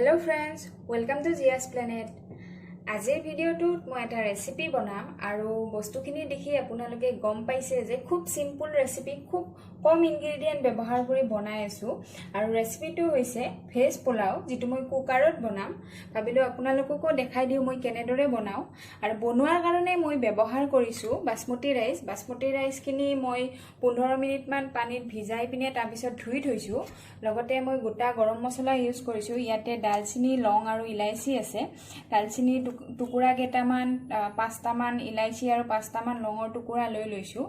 Hello friends, welcome to Jiya's Planet. আজিৰ ভিডিওটোত মই এটা ৰেচিপি বনাম আৰু বস্তুখিনি দেখি আপোনালোকে গম পাইছে যে খুব সিম্পল ৰেচিপি খুব কম ইনগ্ৰেডিয়েন্ট ব্যৱহাৰ কৰি বনাই আছো আৰু ৰেচিপিটো হৈছে ভেজ পোলাও যেটো মই কুকাৰত বনাম ভাবিলো আপোনালোককো দেখাই দিও মই কেনেদৰে বনাও আৰু বনোৱাৰ কাৰণে মই ব্যৱহাৰ কৰিছো বাসমতি ৰাইস কিনি মই 15 মিনিট মান পানীত ভিজাই পিনে তাৰ পিছত ধুই থৈছো লগতে মই গোটা গৰম মছলা ইউজ কৰিছো ইয়াতে দালচিনি লং আৰু ইলাইচি আছে দালচিনি টুকুৰা কেটামান 5টা মান ইলাইচি আৰু 5টা মান লঙৰ টুকুৰা লৈ লৈছো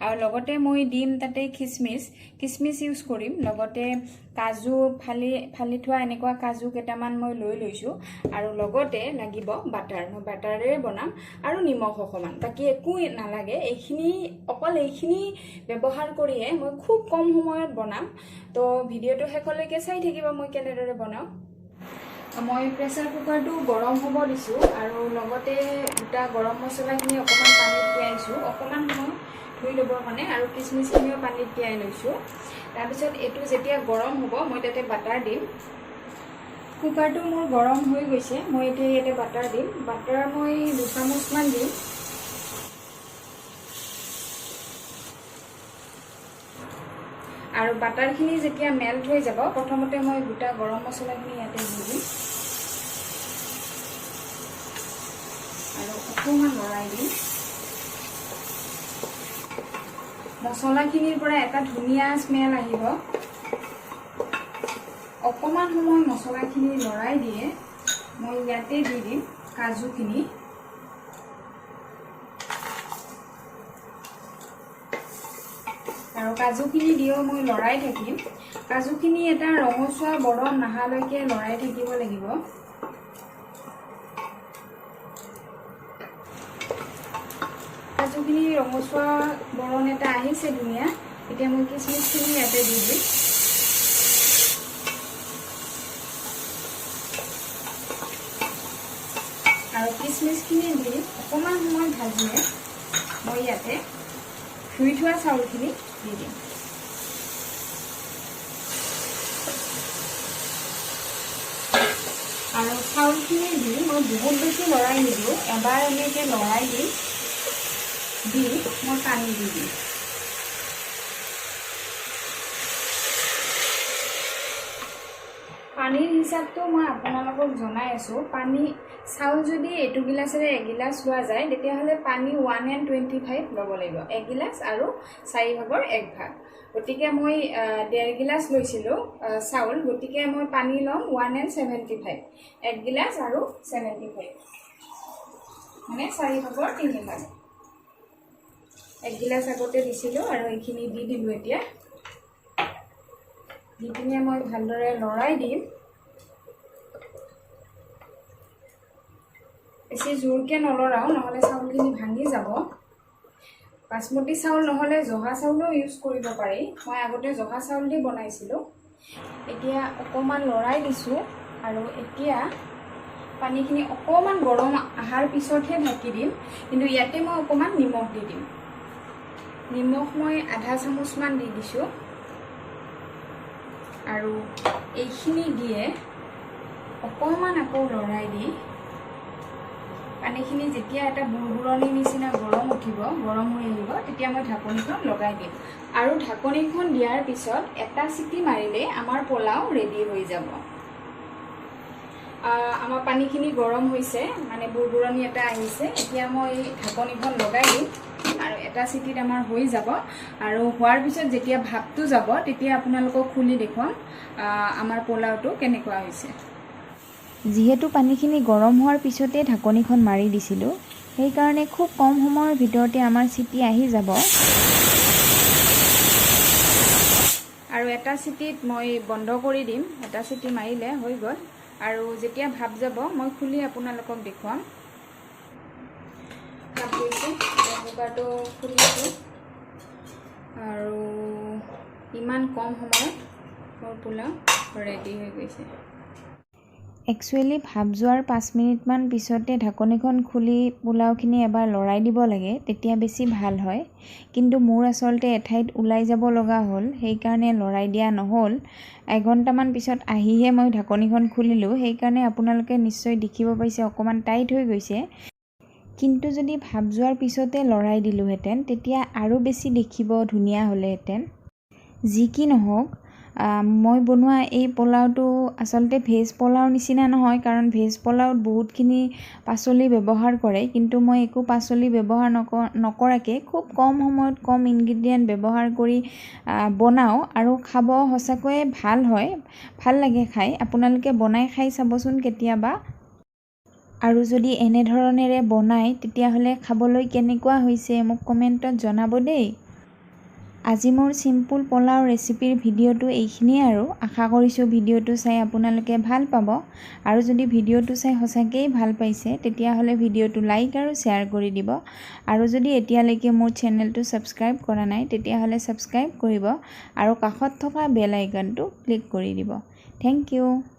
আৰু লগতে মই দিম তাতে কিসমিস ইউজ কৰিম লগতে কাজু ফালি থোৱা এনেকুৱা কাজু কেটামান মই লৈ লৈছো আৰু লগতে লাগিব বাটাৰ মই বাটাৰে বনাম আৰু নিমখ অকমান বাকি একো নালাগে অকল এইখিনি ব্যৱহাৰ কৰিয়ে মই খুব কম সময়ত বনাম তো ভিডিওটো শেষলৈকে চাই থাকিব মই কেনেদৰে বনাও মই প্ৰেসাৰ কুকাৰটো গৰম হ'ব দিছো আৰু লগতে দুটা গৰম মছলাখিনি অকমান পানীত তিয়াইছো অকমান সময় ধুই ল'বৰ কাৰণে আৰু কিসমিসখিনিও পানীত তিয়াই লৈছো তাৰ পিছত এটো যেতিয়া গৰম হ'ব মই তাতে বাটাৰ দিম কুকাৰটো মোৰ গৰম হৈ গৈছে মই এতিয়া ইয়াতে বাটাৰ দিম বাটাৰ মই 2 চামুচ মান দিম আৰু বাটাৰখিনি যেতিয়া মেল্ট হৈ যাব প্ৰথমতে মই দুটা গৰম মছলাখিনি ইয়াতে দি দিম আৰু অকমান লৰাই দিম মছলাখিনিৰ পৰা এটা ধুনীয়া স্মেল আহিব অকমান সময় মছলাখিনি লৰাই দিয়ে মই ইয়াতে দি দিম কাজুখিনি আৰু কাজুখিনি দিও মই লৰাই থাকিম কাজুখিনি এটা ৰঙচুৱা বৰণ নাহালৈকে লৰাই থাকিব লাগিব কাজুখিনি ৰঙচুৱা বৰণ এটা আহিছে ধুনীয়া এতিয়া মই কিসমিসখিনি ইয়াতে দি দিম আৰু কিসমিসখিনি দি অকমান সময় ভাজিলে মই ইয়াতে ধুই থোৱা চাউলখিনি দি দিম আৰু চাউলখিনি দি মই বহুত বেছি লৰাই নিদিওঁ এবাৰ এনেকৈ লৰাই দি মই পানী দি দিম পানীৰ হিচাপটো মই আপোনালোকক জনাই আছো পানী চাউল যদি এটু গিলাসেৰে 1 গিলাস লোৱা যায় তেতিয়াহলে পানী 1.25 ল'ব লাগিব 1 গিলাস আৰু 4 ভাগৰ 1 ভাগ গতিকে মই 1.5 গিলাস লৈছিলো চাউল গতিকে মই পানী লম 1.75 1 গিলাস আৰু 75 মানে 4 ভাগৰ 3 ভাগ 1 গিলাস আগতে দিছিলো আৰু এইখিনি দি দিলো এতিয়া দি পিনে মই ভালদৰে লৰাই দিম বেছি জোৰকে নলৰাও নহলে চাউলখিনি ভাঙি যাব বাসমতি চাউল নহলে জহা চাউলও ইউজ কৰিব পাৰি মই আগতে জহা চাউল দি বনাইছিলো এতিয়া অকমান লৰাই দিছো আৰু এতিয়া পানীখিনি অকমান গৰম আহাৰ পিছতহে ঢাকি দিম কিন্তু ইয়াতে মই অকমান নিমখ দি দিম নিমখ মই আধা চামুচ মান দি দিছো আৰু এইখিনি দিয়ে অকমান আকৌ লৰাই দি পানীখিনি যেতিয়া এটা বুৰবুৰণি নিচিনা গৰম উঠিব গৰম হৈ আহিব তেতিয়া মই ঢাকনিখন লগাই দিম আৰু ঢাকনিখন দিয়াৰ পিছত এটা সিটি মাৰিলে আমাৰ পোলাও ৰেডি হৈ যাব আমাৰ পানীখিনি গৰম হৈছে মানে বুৰবুৰণি এটা আহিছে এতিয়া মই ঢাকনিখন লগাই দিম আৰু এটা সিটিত আমাৰ হৈ যাব আৰু হোৱাৰ পিছত যেতিয়া ভাপটো যাব তেতিয়া আপোনালোকক খুলি দেখুৱাম আমাৰ পোলাওটো কেনেকুৱা হৈছে যিহেতু পানীখিনি গৰম হোৱাৰ পিছতে ঢাকনিখন মাৰি দিছিলোঁ সেই কাৰণে খুব কম সময়ৰ ভিতৰতে আমাৰ সিটি আহি যাব আৰু এটা সিটিত মই বন্ধ কৰি দিম এটা সিটি মাৰিলে হৈ গ'ল আৰু যেতিয়া ভাপ যাব মই খুলি আপোনালোকক দেখুৱাম ভাপ গৈছে কুকাৰটো খুলিছো আৰু ইমান কম সময়ত মোৰ পোলাও ৰেডি হৈ গৈছে একচুৱেলি ভাপ যোৱাৰ 5 মিনিটমান পিছতে ঢাকনিখন খুলি পোলাওখিনি এবাৰ লৰাই দিব লাগে, তেতিয়া বেছি ভাল হয়। কিন্তু মোৰ আচলতে এঠাইত ওলাই যাব লগা হ'ল, সেইকাৰণে লৰাই দিয়া নহ'ল। এঘণ্টামান পিছত আহিহে মই ঢাকনিখন খুলিলোঁ, সেইকাৰণে আপোনালোকে নিশ্চয় দেখিব পাইছে অকণমান টাইট হৈ গৈছে। কিন্তু যদি ভাপ যোৱাৰ পিছতে লৰাই দিলোঁহেঁতেন তেতিয়া আৰু বেছি দেখিব ধুনীয়া হ'লেহেঁতেন। যি কি নহওক, মই বনোৱা এই পোলাওটো আচলতে ভেজ পোলাওৰ নিচিনা নহয়, কাৰণ ভেজ পোলাওত বহুতখিনি পাচলি ব্যৱহাৰ কৰে, কিন্তু মই একো পাচলি ব্যৱহাৰ নকৰাকৈ খুব কম সময়ত কম ইনগ্ৰিডিয়েণ্ট ব্যৱহাৰ কৰি বনাওঁ আৰু খাব সঁচাকৈয়ে ভাল হয়, ভাল লাগে খাই। আপোনালোকে বনাই খাই চাবচোন কেতিয়াবা। আৰু যদি এনেধৰণেৰে বনায় তেতিয়াহ'লে খাবলৈ কেনেকুৱা হৈছে মোক কমেণ্টত জনাব দেই। আজি মোৰ চিম্পুল পোলাও ৰেচিপিৰ ভিডিঅ'টো এইখিনিয়ে আৰু। আশা কৰিছোঁ ভিডিঅ'টো চাই আপোনালোকে ভাল পাব। আৰু যদি ভিডিঅ'টো চাই সঁচাকৈয়ে ভাল পাইছে তেতিয়াহ'লে ভিডিঅ'টো লাইক আৰু শ্বেয়াৰ কৰি দিব। আৰু যদি এতিয়ালৈকে মোৰ চেনেলটো ছাবস্ক্ৰাইব কৰা নাই তেতিয়াহ'লে ছাবস্ক্ৰাইব কৰিব আৰু কাষত থকা বেল আইকনটো ক্লিক কৰি দিব। Thank U.